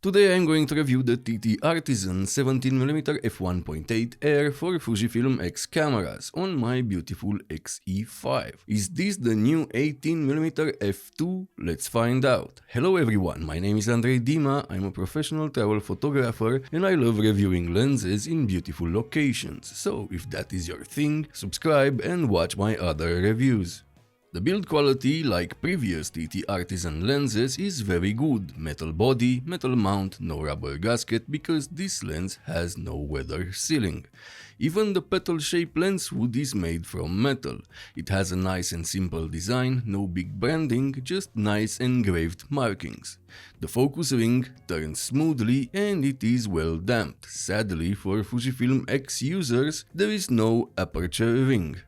Today I'm going to review the TTArtisan 17mm f1.8 Air for Fujifilm X cameras on my beautiful XE5. Is this the new 18mm f2? Let's find out. Hello everyone, my name is Andrei Dima, I'm a professional travel photographer and I love reviewing lenses in beautiful locations, so if that is your thing, subscribe and watch my other reviews. The build quality, like previous TTArtisan lenses, is very good. Metal body, metal mount, no rubber gasket because this lens has no weather sealing. Even the petal-shaped lens hood is made from metal. It has a nice and simple design, no big branding, just nice engraved markings. The focus ring turns smoothly and it is well damped. Sadly for Fujifilm X users, there is no aperture ring.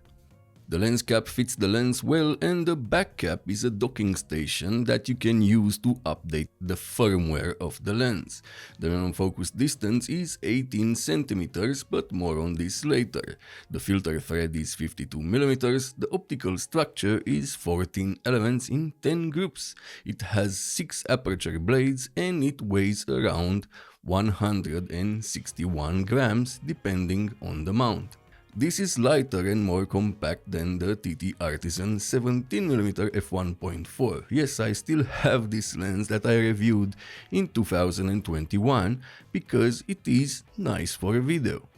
The lens cap fits the lens well and the back cap is a docking station that you can use to update the firmware of the lens. The minimum focus distance is 18 cm, but more on this later. The filter thread is 52mm, the optical structure is 14 elements in 10 groups. It has 6 aperture blades and it weighs around 161 grams depending on the mount. This is lighter and more compact than the TTArtisan 17mm f1.4. Yes, I still have this lens that I reviewed in 2021 because it is nice for video.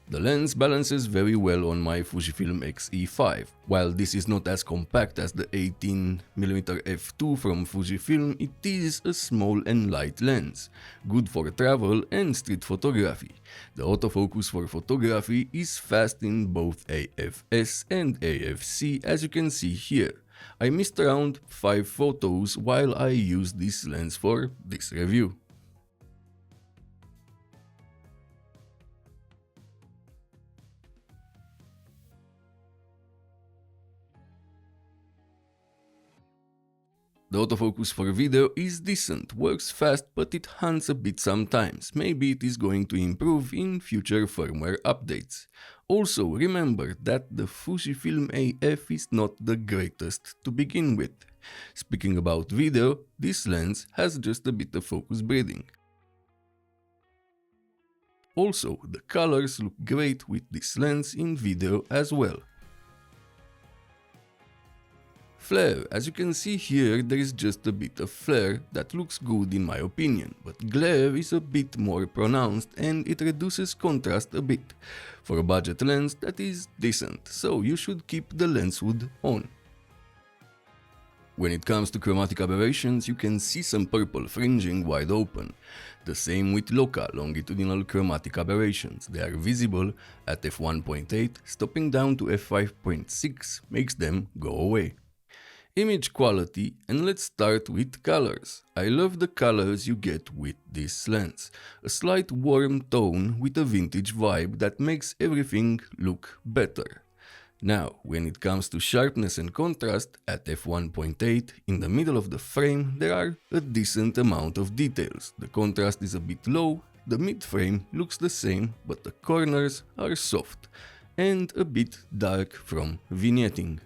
The lens balances very well on my Fujifilm XE5. While this is not as compact as the 18mm f2 from Fujifilm, it is a small and light lens, good for travel and street photography. The autofocus for photography is fast in both AFS and AFC, as you can see here. I missed around 5 photos while I used this lens for this review. The autofocus for video is decent, works fast, but it hunts a bit sometimes. Maybe it is going to improve in future firmware updates. Also, remember that the Fujifilm AF is not the greatest to begin with. Speaking about video, this lens has just a bit of focus breathing. Also, the colors look great with this lens in video as well. Flare, as you can see here, there is just a bit of flare that looks good in my opinion, but glare is a bit more pronounced and it reduces contrast a bit. For a budget lens that is decent, so you should keep the lens hood on. When it comes to chromatic aberrations, you can see some purple fringing wide open. The same with local longitudinal chromatic aberrations. They are visible at f1.8, stopping down to f5.6 makes them go away. Image quality, and let's start with colors. I love the colors you get with this lens. A slight warm tone with a vintage vibe that makes everything look better. Now, when it comes to sharpness and contrast, at f1.8, in the middle of the frame, there are a decent amount of details. The contrast is a bit low, the mid-frame looks the same, but the corners are soft and a bit dark from vignetting.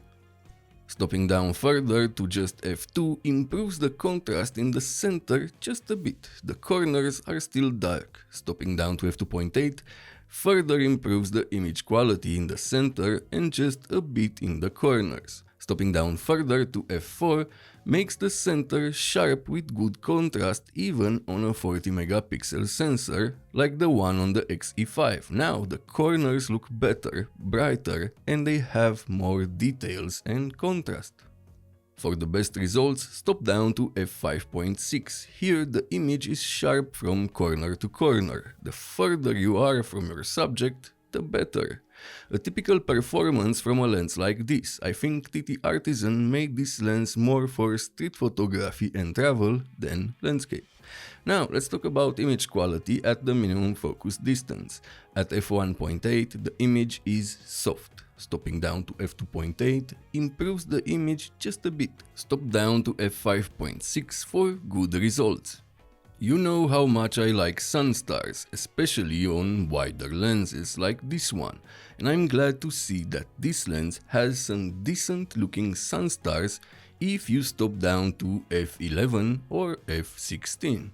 Stopping down further to just f2 improves the contrast in the center just a bit. The corners are still dark. Stopping down to f2.8 further improves the image quality in the center and just a bit in the corners. Stopping down further to f4 makes the center sharp with good contrast even on a 40 megapixel sensor like the one on the XE5. Now the corners look better, brighter, and they have more details and contrast. For the best results, stop down to f5.6. Here the image is sharp from corner to corner. The further you are from your subject, the better. A typical performance from a lens like this. I think TTArtisan made this lens more for street photography and travel than landscape. Now let's talk about image quality at the minimum focus distance. At f1.8 the image is soft. Stopping down to f2.8 improves the image just a bit. Stop down to f5.6 for good results. You know how much I like sun stars, especially on wider lenses like this one, and I'm glad to see that this lens has some decent looking sun stars if you stop down to f11 or f16.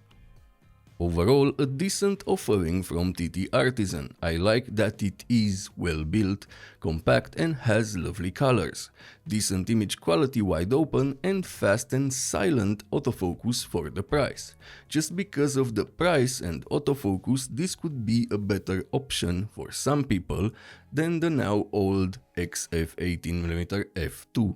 Overall, a decent offering from TTArtisan. I like that it is well built, compact and has lovely colors. Decent image quality wide open and fast and silent autofocus for the price. Just because of the price and autofocus, this could be a better option for some people than the now old XF 18mm f2.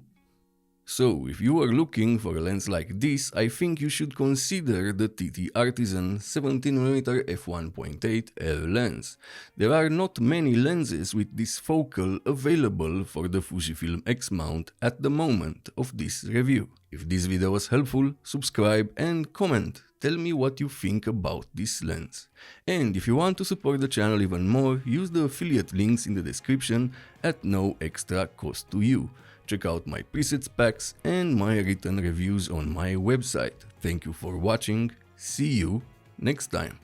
So, if you are looking for a lens like this, I think you should consider the TTArtisan 17mm f1.8 L lens. There are not many lenses with this focal available for the Fujifilm X mount at the moment of this review. If this video was helpful, subscribe and comment. Tell me what you think about this lens. And if you want to support the channel even more, use the affiliate links in the description at no extra cost to you. Check out my presets packs and my written reviews on my website. Thank you for watching. See you next time.